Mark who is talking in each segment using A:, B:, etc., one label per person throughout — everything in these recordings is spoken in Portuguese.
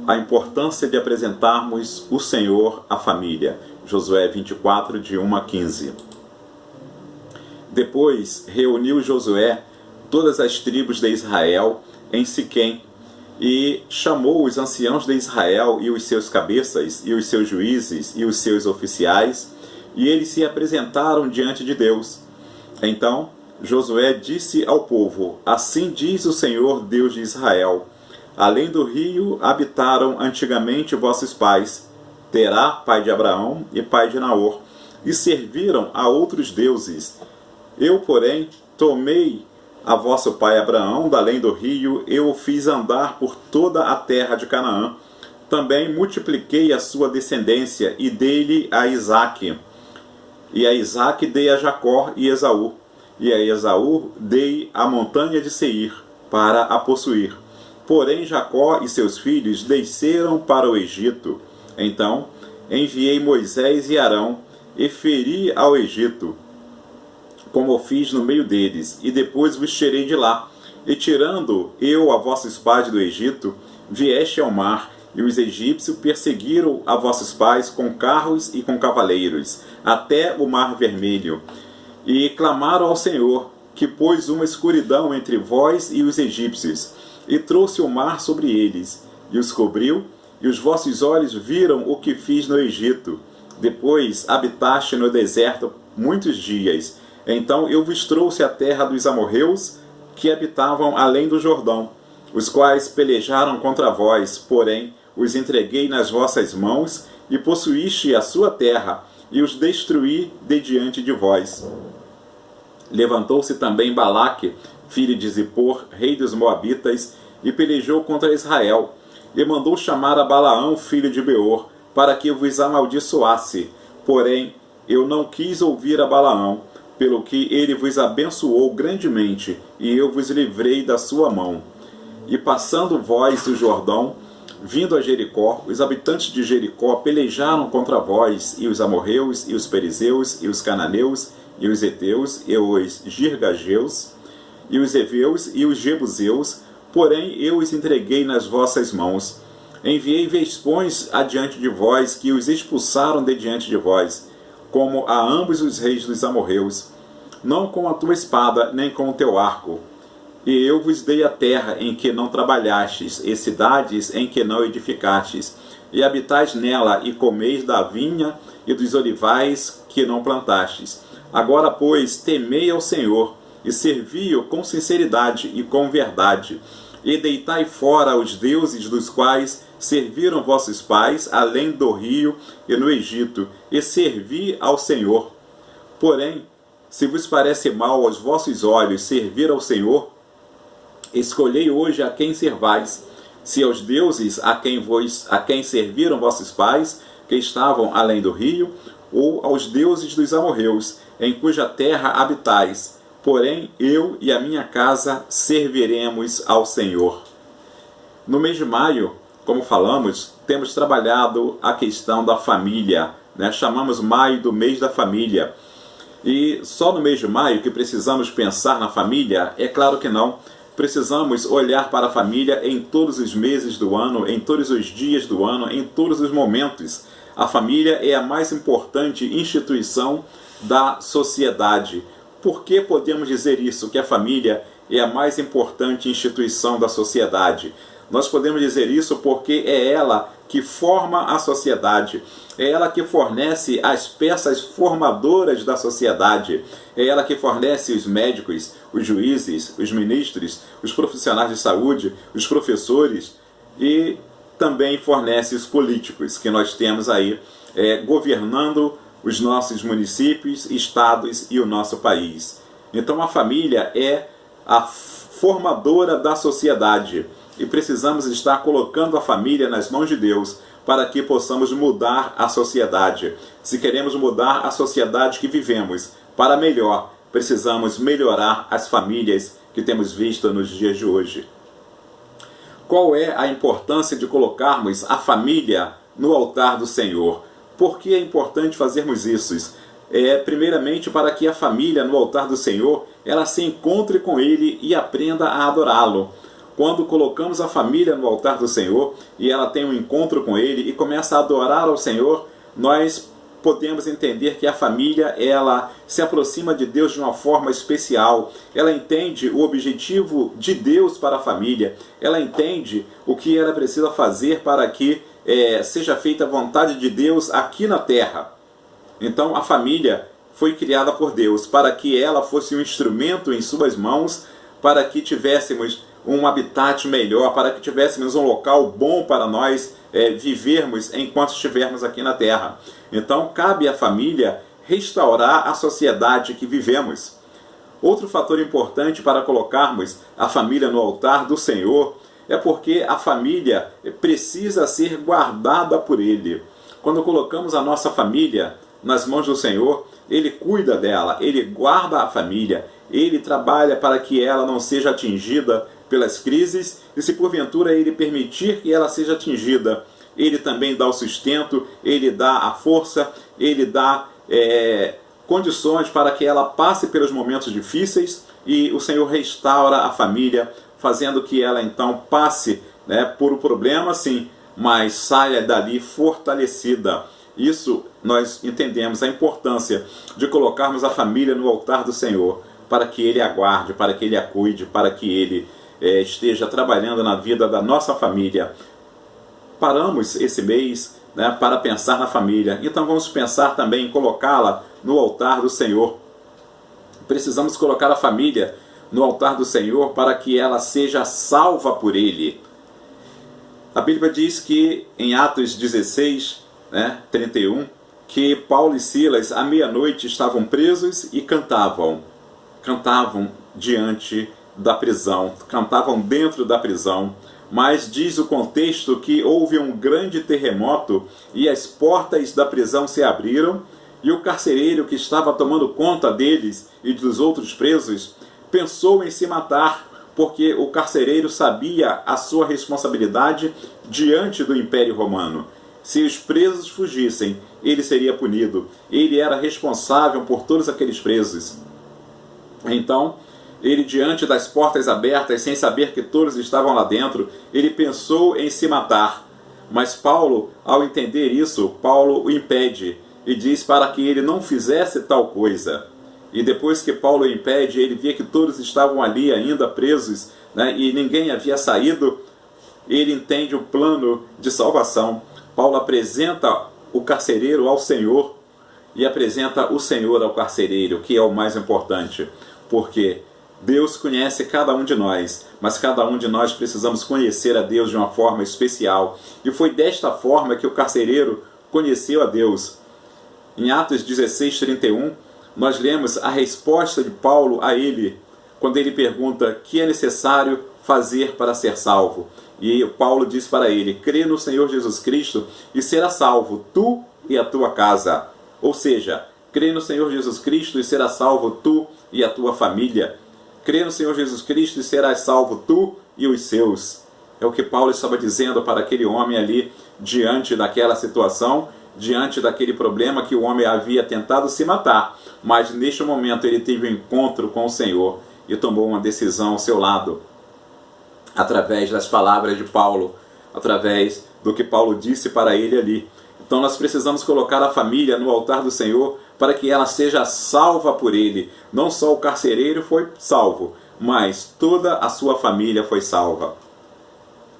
A: a importância de apresentarmos o Senhor à família. Josué 24, de 1 a 15. Depois reuniu Josué todas as tribos de Israel em Siquém, e chamou os anciãos de Israel e os seus cabeças, e os seus juízes, e os seus oficiais, e eles se apresentaram diante de Deus. Então Josué disse ao povo: assim diz o Senhor Deus de Israel: além do rio habitaram antigamente vossos pais, Terá, pai de Abraão e pai de Naor, e serviram a outros deuses. Eu, porém, tomei a vosso pai Abraão da além do rio, eu o fiz andar por toda a terra de Canaã. Também multipliquei a sua descendência e dei-lhe a Isaque. E a Isaque dei a Jacó e Esaú. E a Esaú dei a montanha de Seir para a possuir. Porém Jacó e seus filhos desceram para o Egito. Então enviei Moisés e Arão e feri ao Egito, como fiz no meio deles, e depois vos tirei de lá. E tirando eu a vossos pais do Egito, vieste ao mar, e os egípcios perseguiram a vossos pais com carros e com cavaleiros, até o mar vermelho. E clamaram ao Senhor, que pôs uma escuridão entre vós e os egípcios, e trouxe o mar sobre eles, e os cobriu, e os vossos olhos viram o que fiz no Egito. Depois habitaste no deserto muitos dias. Então eu vos trouxe a terra dos amorreus, que habitavam além do Jordão, os quais pelejaram contra vós, porém os entreguei nas vossas mãos, e possuíste a sua terra, e os destruí de diante de vós. Levantou-se também Balaque, filho de Zippor, rei dos Moabitas, e pelejou contra Israel, e mandou chamar a Balaão, filho de Beor, para que vos amaldiçoasse. Porém eu não quis ouvir a Balaão, pelo que ele vos abençoou grandemente, e eu vos livrei da sua mão. E passando vós o Jordão, vindo a Jericó, os habitantes de Jericó pelejaram contra vós, e os amorreus, e os perizeus, e os cananeus, e os heteus, e os girgajeus, e os heveus, e os jebuseus, porém eu os entreguei nas vossas mãos. Enviei vespões adiante de vós, que os expulsaram de diante de vós, como a ambos os reis dos amorreus, não com a tua espada, nem com o teu arco. E eu vos dei a terra em que não trabalhastes, e cidades em que não edificastes, e habitais nela, e comeis da vinha e dos olivais que não plantastes. Agora, pois, temei ao Senhor, e servi-o com sinceridade e com verdade, e deitai fora os deuses dos quais serviram vossos pais, além do rio e no Egito, e servi ao Senhor. Porém, se vos parece mal aos vossos olhos servir ao Senhor, escolhei hoje a quem servais, se aos deuses a quem serviram vossos pais, que estavam além do rio, ou aos deuses dos amorreus, em cuja terra habitais. Porém, eu e a minha casa serviremos ao Senhor. No mês de maio, como falamos, temos trabalhado a questão da família, né? Chamamos maio do mês da família. E só no mês de maio que precisamos pensar na família? É claro que não. Precisamos olhar para a família em todos os meses do ano, em todos os dias do ano, em todos os momentos. A família é a mais importante instituição da sociedade. Por que podemos dizer isso, que a família é a mais importante instituição da sociedade? Nós podemos dizer isso porque é ela que forma a sociedade, é ela que fornece as peças formadoras da sociedade, é ela que fornece os médicos, os juízes, os ministros, os profissionais de saúde, os professores, e também fornece os políticos que nós temos aí governando os nossos municípios, estados e o nosso país. Então a família é a formadora da sociedade, e precisamos estar colocando a família nas mãos de Deus para que possamos mudar a sociedade. Se queremos mudar a sociedade que vivemos para melhor, precisamos melhorar as famílias que temos visto nos dias de hoje. Qual é a importância de colocarmos a família no altar do Senhor? Por que é importante fazermos isso? Primeiramente, para que a família no altar do Senhor ela se encontre com Ele e aprenda a adorá-lo. Quando colocamos a família no altar do Senhor e ela tem um encontro com Ele e começa a adorar ao Senhor, nós podemos entender que a família, ela se aproxima de Deus de uma forma especial. Ela entende o objetivo de Deus para a família. Ela entende o que ela precisa fazer para que seja feita a vontade de Deus aqui na terra. Então a família foi criada por Deus para que ela fosse um instrumento em suas mãos, para que tivéssemos um habitat melhor, para que tivéssemos um local bom para nós vivermos enquanto estivermos aqui na terra. Então cabe à família restaurar a sociedade que vivemos. Outro fator importante para colocarmos a família no altar do Senhor é porque a família precisa ser guardada por Ele. Quando colocamos a nossa família nas mãos do Senhor, Ele cuida dela, Ele guarda a família, Ele trabalha para que ela não seja atingida pelas crises, e se porventura Ele permitir que ela seja atingida, Ele também dá o sustento, Ele dá a força, Ele dá condições para que ela passe pelos momentos difíceis, e o Senhor restaura a família, fazendo que ela então passe por um problema, sim, mas saia dali fortalecida. Isso nós entendemos a importância de colocarmos a família no altar do Senhor, para que Ele a guarde, para que Ele a cuide, para que Ele esteja trabalhando na vida da nossa família. Paramos esse mês para pensar na família, então vamos pensar também em colocá-la no altar do Senhor. Precisamos colocar a família no altar do Senhor para que ela seja salva por Ele. A Bíblia diz que em Atos 16, 31, que Paulo e Silas à meia-noite estavam presos e cantavam diante da prisão, cantavam dentro da prisão, mas diz o contexto que houve um grande terremoto e as portas da prisão se abriram, e o carcereiro que estava tomando conta deles e dos outros presos pensou em se matar, porque o carcereiro sabia a sua responsabilidade diante do Império Romano. Se os presos fugissem, ele seria punido. Ele era responsável por todos aqueles presos. Então, ele, diante das portas abertas, sem saber que todos estavam lá dentro, ele pensou em se matar. Mas Paulo, ao entender isso, Paulo o impede e diz para que ele não fizesse tal coisa. E depois que Paulo o impede, ele vê que todos estavam ali ainda presos, e ninguém havia saído, ele entende o plano de salvação. Paulo apresenta o carcereiro ao Senhor e apresenta o Senhor ao carcereiro, que é o mais importante, porque Deus conhece cada um de nós, mas cada um de nós precisamos conhecer a Deus de uma forma especial. E foi desta forma que o carcereiro conheceu a Deus. Em Atos 16, 31, nós lemos a resposta de Paulo a ele, quando ele pergunta o que é necessário fazer para ser salvo. E Paulo diz para ele: crê no Senhor Jesus Cristo e será salvo, tu e a tua casa. Ou seja, crê no Senhor Jesus Cristo e será salvo tu e a tua família. Crê no Senhor Jesus Cristo e serás salvo tu e os seus. É o que Paulo estava dizendo para aquele homem ali, diante daquela situação, diante daquele problema que o homem havia tentado se matar. Mas neste momento ele teve um encontro com o Senhor e tomou uma decisão ao seu lado, através das palavras de Paulo, através do que Paulo disse para ele ali. Então nós precisamos colocar a família no altar do Senhor para que ela seja salva por Ele. Não só o carcereiro foi salvo, mas toda a sua família foi salva.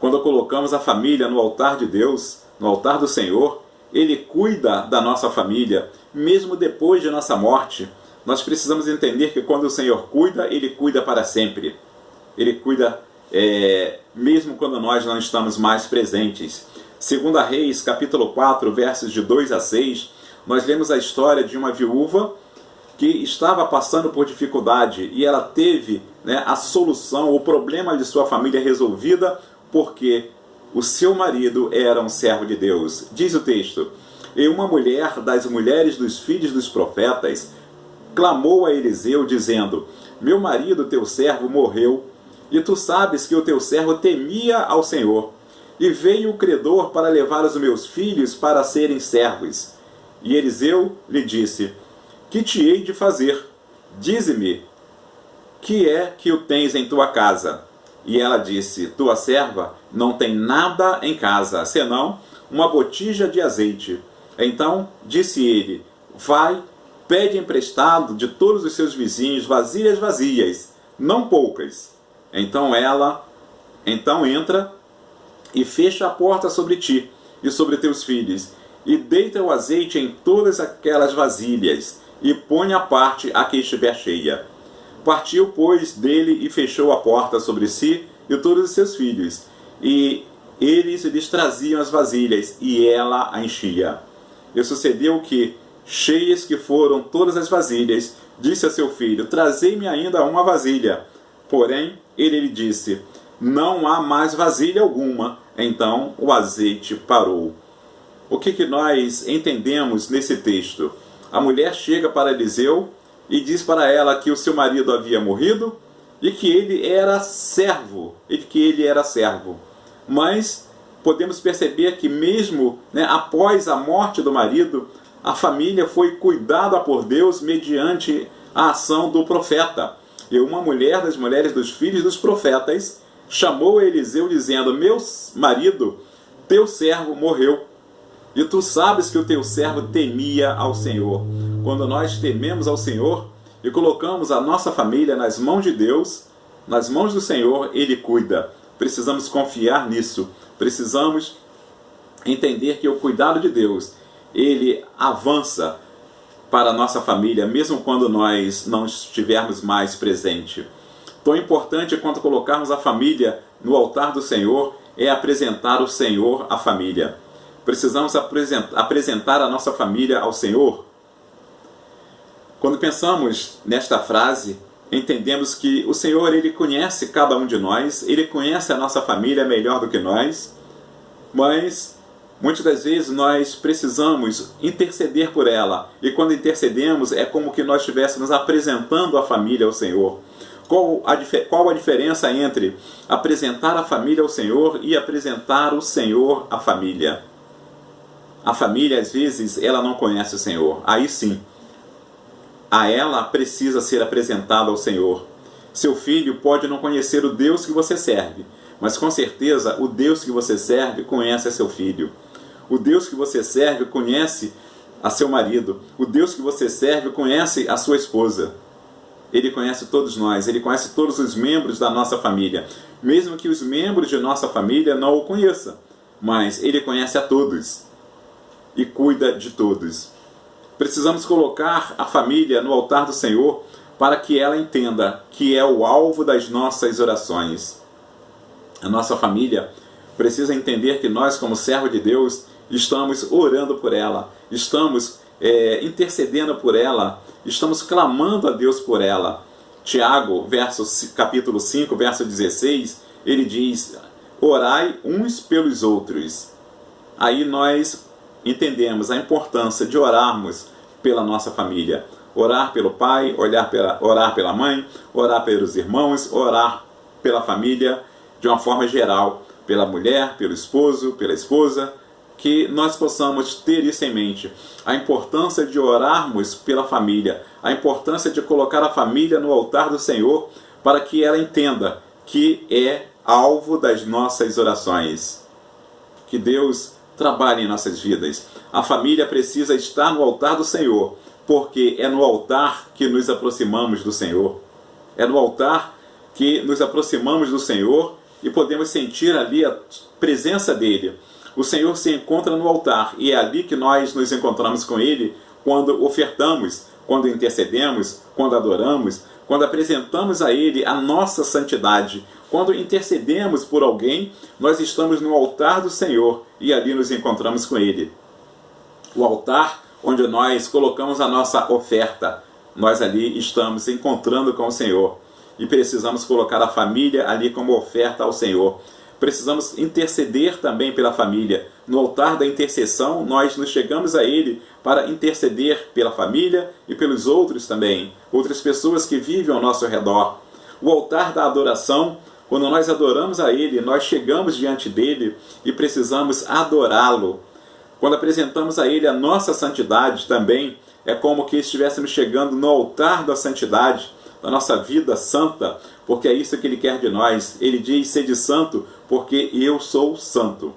A: Quando colocamos a família no altar de Deus, no altar do Senhor, Ele cuida da nossa família, mesmo depois de nossa morte. Nós precisamos entender que quando o Senhor cuida, Ele cuida para sempre. Ele cuida mesmo quando nós não estamos mais presentes. 2 Reis, capítulo 4, versos de 2 a 6, nós lemos a história de uma viúva que estava passando por dificuldade e ela teve a solução, o problema de sua família resolvida, porque o seu marido era um servo de Deus. Diz o texto: e uma mulher das mulheres dos filhos dos profetas clamou a Eliseu, dizendo: meu marido, teu servo, morreu, e tu sabes que o teu servo temia ao Senhor. E veio o credor para levar os meus filhos para serem servos. E Eliseu lhe disse: que te hei de fazer? Dize-me, que é que o tens em tua casa? E ela disse: tua serva não tem nada em casa, senão uma botija de azeite. Então disse ele: vai, pede emprestado de todos os seus vizinhos vasilhas vazias, não poucas. Então entra e fecha a porta sobre ti e sobre teus filhos, e deita o azeite em todas aquelas vasilhas, e põe à parte a que estiver cheia. Partiu, pois, dele e fechou a porta sobre si e todos os seus filhos, e eles lhes traziam as vasilhas, e ela a enchia. E sucedeu que, cheias que foram todas as vasilhas, disse a seu filho: trazei-me ainda uma vasilha. Porém, ele lhe disse: não há mais vasilha alguma. Então o azeite parou. O que nós entendemos nesse texto? A mulher chega para Eliseu e diz para ela que o seu marido havia morrido e que ele era servo. Mas podemos perceber que mesmo, após a morte do marido, a família foi cuidada por Deus mediante a ação do profeta. E uma mulher das mulheres dos filhos dos profetas chamou Eliseu dizendo: meu marido, teu servo morreu. E tu sabes que o teu servo temia ao Senhor. Quando nós tememos ao Senhor e colocamos a nossa família nas mãos de Deus, nas mãos do Senhor, Ele cuida. Precisamos confiar nisso. Precisamos entender que o cuidado de Deus, Ele avança para a nossa família, mesmo quando nós não estivermos mais presentes. Tão importante quanto colocarmos a família no altar do Senhor é apresentar o Senhor à família. Precisamos apresentar a nossa família ao Senhor. Quando pensamos nesta frase, entendemos que o Senhor, Ele conhece cada um de nós, Ele conhece a nossa família melhor do que nós, mas muitas das vezes nós precisamos interceder por ela, e quando intercedemos é como que nós estivéssemos apresentando a família ao Senhor. Qual a diferença entre apresentar a família ao Senhor e apresentar o Senhor à família? A família, às vezes, ela não conhece o Senhor. Aí sim, a ela precisa ser apresentada ao Senhor. Seu filho pode não conhecer o Deus que você serve, mas com certeza o Deus que você serve conhece a seu filho. O Deus que você serve conhece a seu marido. O Deus que você serve conhece a sua esposa. Ele conhece todos nós, Ele conhece todos os membros da nossa família. Mesmo que os membros de nossa família não o conheçam, mas Ele conhece a todos e cuida de todos. Precisamos colocar a família no altar do Senhor para que ela entenda que é o alvo das nossas orações. A nossa família precisa entender que nós, como servo de Deus, estamos orando por ela, estamos intercedendo por ela, estamos clamando a Deus por ela. Tiago, capítulo 5, verso 16, ele diz: orai uns pelos outros. Aí nós entendemos a importância de orarmos pela nossa família. Orar pelo pai, orar pela mãe, orar pelos irmãos, orar pela família de uma forma geral, pela mulher, pelo esposo, pela esposa, que nós possamos ter isso em mente. A importância de orarmos pela família, a importância de colocar a família no altar do Senhor, para que ela entenda que é alvo das nossas orações. Que Deus trabalhe em nossas vidas. A família precisa estar no altar do Senhor, porque é no altar que nos aproximamos do Senhor. É no altar que nos aproximamos do Senhor e podemos sentir ali a presença dEle. O Senhor se encontra no altar e é ali que nós nos encontramos com Ele quando ofertamos, quando intercedemos, quando adoramos, quando apresentamos a Ele a nossa santidade. Quando intercedemos por alguém, nós estamos no altar do Senhor e ali nos encontramos com Ele. O altar onde nós colocamos a nossa oferta, nós ali estamos encontrando com o Senhor. E precisamos colocar a família ali como oferta ao Senhor. Precisamos interceder também pela família. No altar da intercessão, nós nos chegamos a Ele para interceder pela família e pelos outros também, outras pessoas que vivem ao nosso redor. O altar da adoração, quando nós adoramos a Ele, nós chegamos diante dEle e precisamos adorá-lo. Quando apresentamos a Ele a nossa santidade também, é como que estivéssemos chegando no altar da santidade da nossa vida santa, porque é isso que Ele quer de nós. Ele diz: sede santo, porque eu sou santo.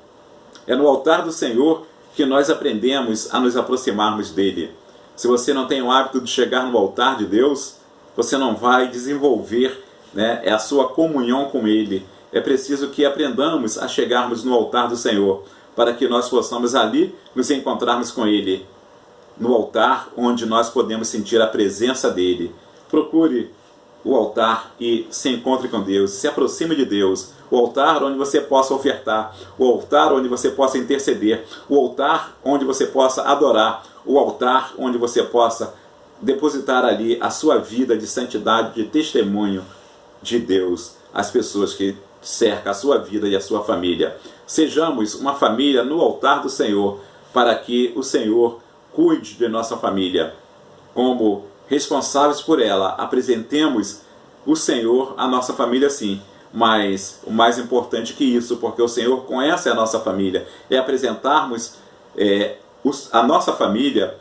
A: É no altar do Senhor que nós aprendemos a nos aproximarmos dEle. Se você não tem o hábito de chegar no altar de Deus, você não vai desenvolver, a sua comunhão com Ele. É preciso que aprendamos a chegarmos no altar do Senhor, para que nós possamos ali nos encontrarmos com Ele, no altar onde nós podemos sentir a presença dEle. Procure o altar e se encontre com Deus, se aproxime de Deus. O altar onde você possa ofertar, o altar onde você possa interceder, o altar onde você possa adorar, o altar onde você possa depositar ali a sua vida de santidade, de testemunho de Deus às pessoas que cercam a sua vida e a sua família. Sejamos uma família no altar do Senhor, para que o Senhor cuide de nossa família. Como responsáveis por ela, apresentemos o Senhor à nossa família, sim. Mas o mais importante que isso, porque o Senhor conhece a nossa família, é apresentarmos a nossa família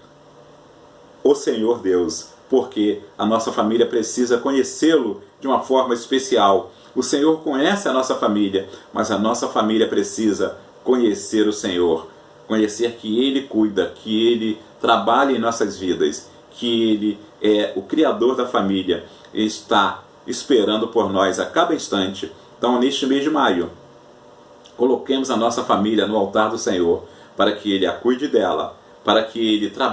A: ao Senhor Deus, porque a nossa família precisa conhecê-lo de uma forma especial. O Senhor conhece a nossa família, mas a nossa família precisa conhecer o Senhor, conhecer que Ele cuida, que Ele trabalha em nossas vidas, que Ele é o Criador da família, está esperando por nós a cada instante. Então, neste mês de maio, coloquemos a nossa família no altar do Senhor, para que Ele a cuide dela, para que Ele trabalhe